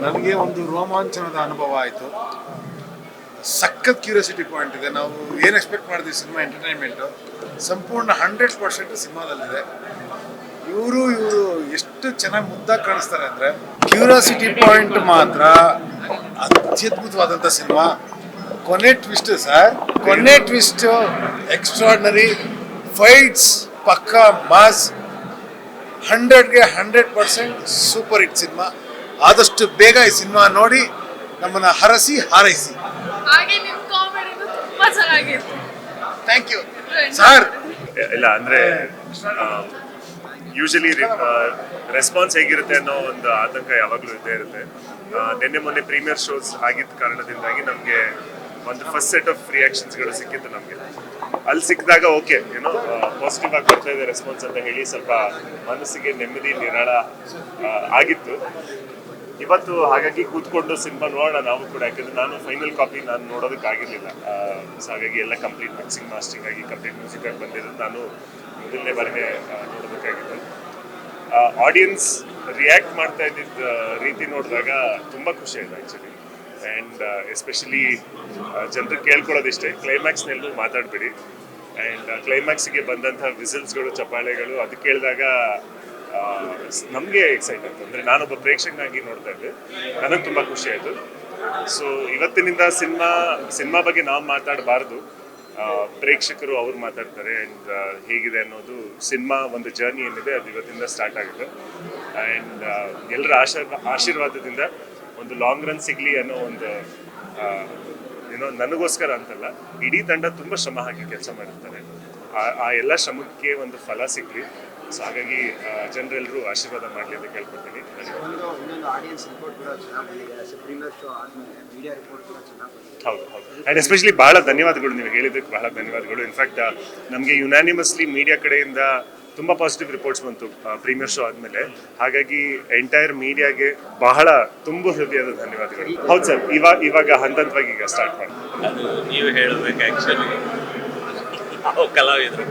ನನಗೆ ಒಂದು ರೋಮಾಂಚನದ ಅನುಭವ ಆಯಿತು. ಸಖತ್ ಕ್ಯೂರಿಯಾಸಿಟಿ ಪಾಯಿಂಟ್ ಇದೆ. ನಾವು ಏನು ಎಕ್ಸ್ಪೆಕ್ಟ್ ಮಾಡಿದ್ವಿ ಸಿನಿಮಾ ಎಂಟರ್ಟೈನ್ಮೆಂಟು ಸಂಪೂರ್ಣ 100% ಸಿನಿಮಾದಲ್ಲಿದೆ. ಇವರು ಎಷ್ಟು ಚೆನ್ನಾಗಿ ಮುದ್ದಾಗಿ ಕಾಣಿಸ್ತಾರೆ ಅಂದರೆ ಕ್ಯೂರಿಯಾಸಿಟಿ ಪಾಯಿಂಟ್ ಮಾತ್ರ ಅತ್ಯದ್ಭುತವಾದಂಥ ಸಿನಿಮಾ. ಕೊನೆ ಟ್ವಿಸ್ಟ್ ಸರ್, ಕೊನೆ ಟ್ವಿಸ್ಟ್ ಎಕ್ಸ್ಟ್ರಾರ್ಡಿನರಿ. ಫೈಟ್ಸ್ ಪಕ್ಕಾ ಮಾಸ್, 100ಗೆ 100% ಸೂಪರ್ ಹಿಟ್ ಸಿನಿಮಾ. ಆದಷ್ಟು ಬೇಗ ಈ ಸಿನಿಮಾ ನೋಡಿ ನಮ್ಮನ್ನ ಹರಸಿ ಹಾರೈಸಿ. ಹಾಗೆ ನಿಮ್ಮ ಕಾಮಿಡಿನೂ ತುಂಬಾ ಚೆನ್ನಾಗಿತ್ತು. Thank you sir. ಇಲ್ಲ ಅಂದ್ರೆ ಯೂಶಲಿ ರೆಸ್ಪಾನ್ಸ್ ಹೇಗಿರುತ್ತೆ ಅನ್ನೋ ಒಂದು ಆತಂಕ ಯಾವಾಗಲೂ ಇದ್ದೇ ಇರುತ್ತೆ. ನಿನ್ನೆ ಮೊನ್ನೆ ಪ್ರೀಮಿಯರ್ ಶೋಸ್ ಆಗಿದ್ದ ಕಾರಣದಿಂದಾಗಿ ನಮಗೆ ಒಂದು ಫಸ್ಟ್ ಸೆಟ್ ಆಫ್ ರಿಯಾಕ್ಷನ್ಸ್ಗಳು ಸಿಕ್ಕಿತ್ತು ನಮಗೆ. ಅಲ್ಲಿ ಸಿಕ್ಕಿದಾಗ ಓಕೆ ಏನೋ ಪಾಸಿಟಿವ್ ಆಗಿ ಬರ್ತಾ ಇದೆ ರೆಸ್ಪಾನ್ಸ್ ಅಂತ ಹೇಳಿ ಸ್ವಲ್ಪ ಮನಸ್ಸಿಗೆ ನೆಮ್ಮದಿ ನಿರಾಳ ಆಗಿತ್ತು ಇವತ್ತು. ಹಾಗಾಗಿ ಕೂತ್ಕೊಂಡು ಸಿನಿಮಾ ನೋಡೋಣ ನಾವು ಕೂಡ, ಯಾಕಂದ್ರೆ ನಾನು ಫೈನಲ್ ಕಾಪಿ ನಾನು ನೋಡೋದಕ್ಕಾಗಿರಲಿಲ್ಲ. ಸೊ ಹಾಗಾಗಿ ಎಲ್ಲ ಕಂಪ್ಲೀಟ್ ಮಿಕ್ಸಿಂಗ್ ಮಾಸ್ಟರಿಂಗ್ ಆಗಿ ಕಂಪ್ಲೀಟ್ ಮ್ಯೂಸಿಕ್ ಆಗಿ ಬಂದಿರೋದು ನಾನು ಮೊದಲನೇ ಬಾರಿಗೆ ನೋಡೋದಕ್ಕಾಗಿತ್ತು. ಆಡಿಯನ್ಸ್ ರಿಯಾಕ್ಟ್ ಮಾಡ್ತಾ ಇದ್ದಿದ್ದ ರೀತಿ ನೋಡಿದಾಗ ತುಂಬ ಖುಷಿ ಆಯಿತು ಆ್ಯಕ್ಚುಲಿ. ಆ್ಯಂಡ್ ಎಸ್ಪೆಷಲಿ ಜನರಿಗೆ ಕೇಳ್ಕೊಳ್ಳೋದಿಷ್ಟೇ, ಕ್ಲೈಮ್ಯಾಕ್ಸ್ನೆಲ್ಲೂ ಮಾತಾಡಬೇಡಿ. ಆ್ಯಂಡ್ ಕ್ಲೈಮ್ಯಾಕ್ಸಿಗೆ ಬಂದಂಥ ವಿಸಿಲ್ಸ್ಗಳು, ಚಪ್ಪಾಳೆಗಳು ಅದು ಕೇಳಿದಾಗ ನಮಗೆ ಎಕ್ಸೈಟ್ ಆಯಿತು. ಅಂದರೆ ನಾನೊಬ್ಬ ಪ್ರೇಕ್ಷಕನಾಗಿ ನೋಡ್ತಾ ಇದ್ದೆ, ನನಗೆ ತುಂಬ ಖುಷಿ ಆಯಿತು. ಸೊ ಇವತ್ತಿನಿಂದ ಸಿನಿಮಾ ಬಗ್ಗೆ ನಾವು ಮಾತಾಡಬಾರ್ದು, ಪ್ರೇಕ್ಷಕರು ಅವ್ರು ಮಾತಾಡ್ತಾರೆ. ಆ್ಯಂಡ್ ಹೇಗಿದೆ ಅನ್ನೋದು ಸಿನಿಮಾ ಒಂದು ಜರ್ನಿ ಏನಿದೆ ಅದು ಇವತ್ತಿಂದ ಸ್ಟಾರ್ಟ್ ಆಗುತ್ತೆ. ಆ್ಯಂಡ್ ಎಲ್ಲರ ಆಶೀರ್ವಾದದಿಂದ ಒಂದು ಲಾಂಗ್ ರನ್ ಸಿಗಲಿ ಅನ್ನೋ ಒಂದು ಏನೋ ನನಗೋಸ್ಕರ ಅಂತಲ್ಲ, ಇಡೀ ತಂಡ ತುಂಬ ಶ್ರಮ ಹಾಕಿ ಕೆಲಸ ಮಾಡಿರ್ತಾರೆ. ಆ ಎಲ್ಲ ಶ್ರಮಕ್ಕೆ ಒಂದು ಫಲ ಸಿಗಲಿ. ಸೊ ಹಾಗಾಗಿ ಜನರೆಲ್ಲರೂ ಆಶೀರ್ವಾದ ಮಾಡಲಿ ಅಂತ ಕೇಳ್ಕೊಳ್ತೀನಿ. ಹೌದು ಹೌದು. ಆ್ಯಂಡ್ ಎಸ್ಪೆಷಲಿ ಭಾಳ ಧನ್ಯವಾದಗಳು, ನೀವು ಹೇಳಿದ್ದಕ್ಕೆ ಬಹಳ ಧನ್ಯವಾದಗಳು. ಇನ್ಫ್ಯಾಕ್ಟ್ ನಮಗೆ ಯುನಾನಿಮಸ್ಲಿ ಮೀಡಿಯಾ ಕಡೆಯಿಂದ ತುಂಬ ಪಾಸಿಟಿವ್ ರಿಪೋರ್ಟ್ಸ್ ಬಂತು ಪ್ರೀಮಿಯರ್ ಶೋ ಆದಮೇಲೆ. ಹಾಗಾಗಿ ಎಂಟೈರ್ ಮೀಡಿಯಾಗೆ ಬಹಳ ತುಂಬ ಹೃದಯದ ಧನ್ಯವಾದಗಳು. ಹೌದು ಸರ್, ಇವಾಗ ಹಂತವಾಗಿ ಈಗ ಸ್ಟಾರ್ಟ್ ಮಾಡಿ. ಅದು ನೀವು ಹೇಳಬೇಕು ಆ್ಯಕ್ಚುಲಿ. ನಾವು ಕಲಾವಿದರು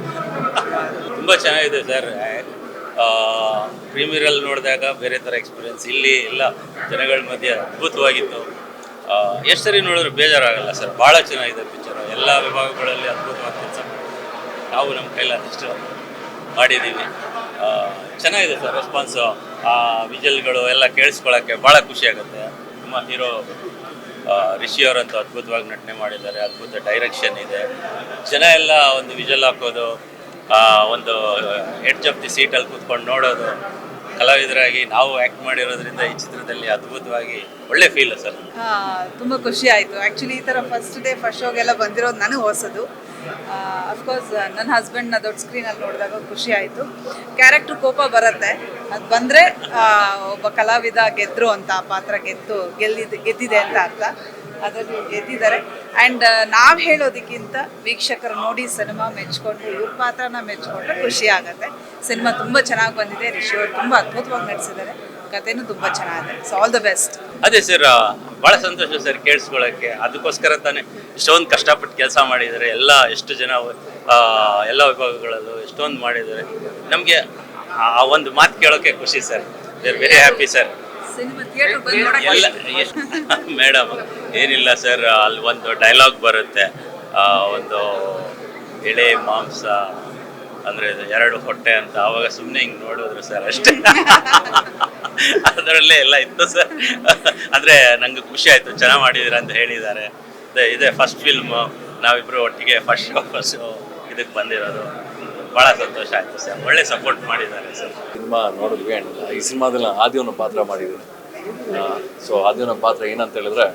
ತುಂಬ ಚೆನ್ನಾಗಿದೆ ಸರ್. ಪ್ರೀಮಿಯರಲ್ಲಿ ನೋಡಿದಾಗ ಬೇರೆ ಥರ ಎಕ್ಸ್ಪೀರಿಯನ್ಸ್. ಇಲ್ಲಿ ಎಲ್ಲ ಜನಗಳ ಮಧ್ಯೆ ಅದ್ಭುತವಾಗಿತ್ತು. ಎಷ್ಟು ಸರಿ ನೋಡಿದ್ರು ಬೇಜಾರಾಗಲ್ಲ ಸರ್. ಭಾಳ ಚೆನ್ನಾಗಿದೆ ಪಿಕ್ಚರು. ಎಲ್ಲ ವಿಭಾಗಗಳಲ್ಲಿ ಅದ್ಭುತವಾದ ಕೆಲಸ ನಾವು ನಮ್ಮ ಕೈಲಾದಷ್ಟು ಮಾಡಿದ್ದೀವಿ. ಚೆನ್ನಾಗಿದೆ ಸರ್ ರೆಸ್ಪಾನ್ಸು. ವಿಜಲ್ಗಳು ಎಲ್ಲ ಕೇಳಿಸ್ಕೊಳ್ಳೋಕ್ಕೆ ಭಾಳ ಖುಷಿ ಆಗುತ್ತೆ. ನಮ್ಮ ಹೀರೋ ರಿಷಿ ಅವರಂತೂ ಅದ್ಭುತವಾಗಿ ನಟನೆ ಮಾಡಿದ್ದಾರೆ. ಅದ್ಭುತ ಡೈರೆಕ್ಷನ್ ಇದೆ. ಜನ ಎಲ್ಲ ಒಂದು ವಿಜಲ್ ಹಾಕೋದು, ಒಂದು ಎಡ್ಜ್ ಆಫ್ ದಿ ಸೀಟಲ್ಲಿ ಕೂತ್ಕೊಂಡು ನೋಡೋದು, ಕಲಾವಿದರಾಗಿ ನಾವು ಆ್ಯಕ್ಟ್ ಮಾಡಿರೋದ್ರಿಂದ ಈ ಚಿತ್ರದಲ್ಲಿ ಅದ್ಭುತವಾಗಿ ಒಳ್ಳೆ ಫೀಲ್ ಸರ್. ತುಂಬ ಖುಷಿ ಆಯಿತು. ಆ್ಯಕ್ಚುಲಿ ಈ ಥರ ಫಸ್ಟ್ ಶೋಗೆಲ್ಲ ಬಂದಿರೋದು ನನಗೆ ಹೊಸದು. ಅಫ್ಕೋರ್ಸ್ ನನ್ನ ಹಸ್ಬೆಂಡ್ನ ದೊಡ್ಡ ಸ್ಕ್ರೀನಲ್ಲಿ ನೋಡಿದಾಗ ಖುಷಿ ಆಯಿತು. ಕ್ಯಾರೆಕ್ಟ್ರ್ ಕೋಪ ಬರುತ್ತೆ, ಅದು ಬಂದರೆ ಒಬ್ಬ ಕಲಾವಿದ ಗೆದ್ದರು ಅಂತ, ಆ ಪಾತ್ರ ಗೆದ್ದಿದೆ ಅಂತ ಅರ್ಥ. ಅದರಲ್ಲಿ ಗೆದ್ದಿದ್ದಾರೆ. ಆ್ಯಂಡ್ ನಾವು ಹೇಳೋದಕ್ಕಿಂತ ವೀಕ್ಷಕರು ನೋಡಿ ಸಿನಿಮಾ ಮೆಚ್ಕೊಂಡು ಇವ್ರ ಪಾತ್ರನ ಮೆಚ್ಕೊಂಡ್ರೆ ಖುಷಿ ಆಗುತ್ತೆ. ಸಿನಿಮಾ ತುಂಬ ಚೆನ್ನಾಗಿ ಬಂದಿದೆ. ರಿಷಿ ಅವರು ತುಂಬ ಅದ್ಭುತವಾಗಿ ನಡೆಸಿದ್ದಾರೆ. ಕಥೆನೂ ತುಂಬ ಚೆನ್ನಾಗಿದೆ. So all the best. ಅದೇ ಸರ್, ಭಾಳ ಸಂತೋಷ ಸರ್ ಕೇಳಿಸ್ಕೊಳ್ಳೋಕ್ಕೆ. ಅದಕ್ಕೋಸ್ಕರ ತಾನೇ ಇಷ್ಟೊಂದು ಕಷ್ಟಪಟ್ಟು ಕೆಲಸ ಮಾಡಿದ್ದಾರೆ. ಎಷ್ಟು ಜನ ಎಲ್ಲ ವಿಭಾಗಗಳಲ್ಲೂ ಎಷ್ಟೊಂದು ಮಾಡಿದ್ದಾರೆ. ನಮಗೆ ಆ ಒಂದು ಮಾತು ಕೇಳೋಕ್ಕೆ ಖುಷಿ sir. We are very happy sir. ಎಲ್ಲ ಮೇಡಮ್ ಏನಿಲ್ಲ ಸರ್, ಅಲ್ಲಿ ಒಂದು ಡೈಲಾಗ್ ಬರುತ್ತೆ, ಒಂದು ಎಳೆ ಮಾಂಸ ಅಂದರೆ 2 ಹೊಟ್ಟೆ ಅಂತ. ಆವಾಗ ಸುಮ್ಮನೆ ಹಿಂಗೆ ನೋಡಿದ್ರು ಸರ್, ಅಷ್ಟೇ. ಅದರಲ್ಲೇ ಎಲ್ಲ ಇತ್ತು ಸರ್. ಅಂದರೆ ನಂಗೆ ಖುಷಿ ಆಯಿತು, ಚೆನ್ನಾಗಿ ಮಾಡಿದ್ದೀರ ಅಂತ ಹೇಳಿದ್ದಾರೆ. ಇದೇ ಫಸ್ಟ್ ಫಿಲ್ಮು, ನಾವಿಬ್ಬರು ಒಟ್ಟಿಗೆ ಫಸ್ಟ್ ಶೋ ಇದಕ್ಕೆ ಬಂದಿರೋದು. ಭಾಳ ಸಂತೋಷ ಆಯಿತು ಸರ್. ಒಳ್ಳೆ ಸಪೋರ್ಟ್ ಮಾಡಿದ್ದಾರೆ ಸರ್. ಸಿನಿಮಾ ನೋಡಿದ್ವಿ. ಆ್ಯಂಡ್ ಈ ಸಿನಿಮಾದಲ್ಲಿ ಆದಿಯವನ ಪಾತ್ರ ಮಾಡಿದ್ದೀನಿ. ಸೊ ಆದಿಯವನ ಪಾತ್ರ ಏನಂತ ಹೇಳಿದ್ರೆ,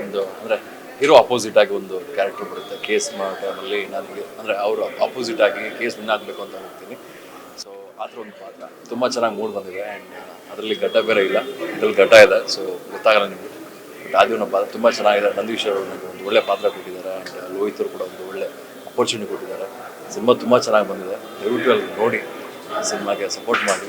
ಒಂದು ಅಂದರೆ ಹೀರೋ ಅಪೋಸಿಟ್ ಆಗಿ ಒಂದು ಕ್ಯಾರೆಕ್ಟರ್ ಬರುತ್ತೆ. ಕೇಸ್ ಮಾಡೋ ಟೈಮಲ್ಲಿ ನನಗೆ ಅಂದರೆ ಅವರು ಅಪೋಸಿಟ್ ಆಗಿ ಕೇಸ್ ವಿನ್ ಆಗಬೇಕು ಅಂತ ಹೋಗ್ತೀನಿ. ಸೊ ಆ ಥರ ಒಂದು ಪಾತ್ರ ತುಂಬ ಚೆನ್ನಾಗಿ ಮೂಡ್ ಬಂದಿದೆ. ಆ್ಯಂಡ್ ಅದರಲ್ಲಿ ಘಟ್ಟ ಬೇರೆ ಇಲ್ಲ, ಇದರಲ್ಲಿ ಘಟ್ಟ ಇದೆ. ಸೊ ಗೊತ್ತಾಗಲ್ಲ ನಿಮಗೆ. ಬಟ್ ಆದಿಯವನ ಪಾತ್ರ ತುಂಬ ಚೆನ್ನಾಗಿದೆ. ನಂದೀಶ್ ಅವರು ನನಗೆ ಒಂದು ಒಳ್ಳೆ ಪಾತ್ರ ಕೊಟ್ಟಿದ್ದಾರೆ. ಆ್ಯಂಡ್ ಲೋಹಿತ್ ಅವರು ಕೂಡ ಒಂದು ಒಳ್ಳೆ ಅಪರ್ಚುನಿಟಿ ಕೊಟ್ಟಿದ್ದಾರೆ. ಸಿನಿಮಾ ತುಂಬ ಚೆನ್ನಾಗಿ ಬಂದಿದೆ. ದಯವಿಟ್ಟು ಅಲ್ಲಿ ನೋಡಿ ಸಿನಿಮಾಗೆ ಸಪೋರ್ಟ್ ಮಾಡಿ.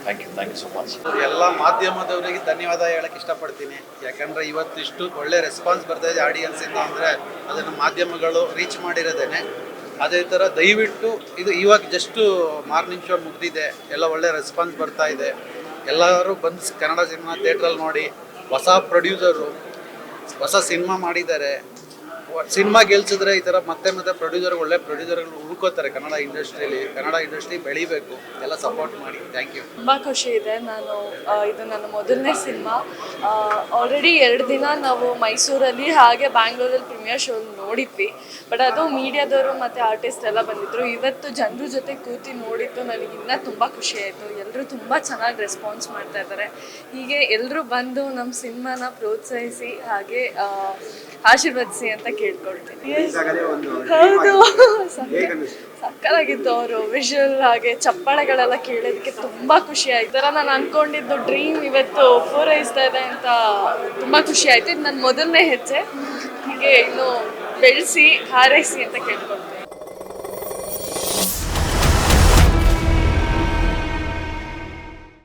Thank you so much. ಎಲ್ಲ ಮಾಧ್ಯಮದವರಿಗೆ ಧನ್ಯವಾದ ಹೇಳಕ್ಕೆ ಇಷ್ಟಪಡ್ತೀನಿ. ಯಾಕಂದರೆ ಇವತ್ತಿಷ್ಟು ಒಳ್ಳೆ ರೆಸ್ಪಾನ್ಸ್ ಬರ್ತಾ ಇದೆ ಆಡಿಯನ್ಸಿಂದ ಅಂದರೆ ಅದನ್ನು ಮಾಧ್ಯಮಗಳು ರೀಚ್ ಮಾಡಿರೋದೇನೆ. ಅದೇ ಥರ ದಯವಿಟ್ಟು ಇದು ಇವಾಗ ಜಸ್ಟು ಮಾರ್ನಿಂಗ್ ಶೋ ಮುಗಿದಿದೆ, ಎಲ್ಲ ಒಳ್ಳೆ ರೆಸ್ಪಾನ್ಸ್ ಬರ್ತಾ ಇದೆ. ಎಲ್ಲರೂ ಬಂದು ಕನ್ನಡ ಸಿನಿಮಾ ಥಿಯೇಟ್ರಲ್ಲಿ ನೋಡಿ, ಹೊಸ ಪ್ರೊಡ್ಯೂಸರು ಹೊಸ ಸಿನಿಮಾ ಮಾಡಿದ್ದಾರೆ. ಸಿನಿಮಾ ಗೆಲ್ಸಿದ್ರೆ ಈ ಥರ ಮತ್ತೆ ಮತ್ತೆ ಒಳ್ಳೆ ಪ್ರೊಡ್ಯೂಸರ್ಗಳು ಹುಡ್ಕೋತಾರೆ ಕನ್ನಡ ಇಂಡಸ್ಟ್ರಿಯಲ್ಲಿ. ಕನ್ನಡ ಇಂಡಸ್ಟ್ರಿ ಬೆಳಿಬೇಕು, ಎಲ್ಲ ಸಪೋರ್ಟ್ ಮಾಡಿ. Thank you. ತುಂಬ ಖುಷಿ ಇದೆ. ಇದು ನನ್ನ ಮೊದಲನೇ ಸಿನಿಮಾ. ಆಲ್ರೆಡಿ 2 ದಿನ ನಾವು ಮೈಸೂರಲ್ಲಿ ಹಾಗೆ ಬ್ಯಾಂಗ್ಳೂರಲ್ಲಿ ಪ್ರೀಮಿಯರ್ ಶೋ ನೋಡಿದ್ವಿ. ಬಟ್ ಅದು ಮೀಡಿಯಾದವರು ಮತ್ತು ಆರ್ಟಿಸ್ಟ್ ಎಲ್ಲ ಬಂದಿದ್ದರು. ಇವತ್ತು ಜನರ ಜೊತೆ ಕೂತಿ ನೋಡಿದ್ದು ನನಗಿನ್ನ ತುಂಬ ಖುಷಿ ಆಯಿತು. ಎಲ್ಲರೂ ತುಂಬ ಚೆನ್ನಾಗಿ ರೆಸ್ಪಾನ್ಸ್ ಮಾಡ್ತಾ ಇದ್ದಾರೆ. ಹೀಗೆ ಎಲ್ಲರೂ ಬಂದು ನಮ್ಮ ಸಿನಿಮಾನ ಪ್ರೋತ್ಸಾಹಿಸಿ ಹಾಗೆ ಆಶೀರ್ವದಿಸಿ ಅಂತ ಕೇಳ್ಕೊಳ್ತೀನಿ. ಹೌದು, ಸಕ್ಕತ್ತಾಗಿತ್ತು. ಅವರು ವಿಷುವಲ್ ಹಾಗೆ ಚಪ್ಪಾಳೆಗಳೆಲ್ಲ ಕೇಳೋದಕ್ಕೆ ತುಂಬ ಖುಷಿ ಆಯ್ತು. ಥರ ನಾನು ಅಂದ್ಕೊಂಡಿದ್ದು ಡ್ರೀಮ್ ಇವತ್ತು ಪೂರೈಸ್ತಾ ಇದೆ ಅಂತ ತುಂಬ ಖುಷಿ ಆಯಿತು. ಇದು ನನ್ನ ಮೊದಲನೇ ಹೆಜ್ಜೆ. ಹೀಗೆ ಇನ್ನು ಬೆಳೆಸಿ ಹಾರೈಸಿ ಅಂತ ಕೇಳ್ಕೊಳ್ತೀನಿ.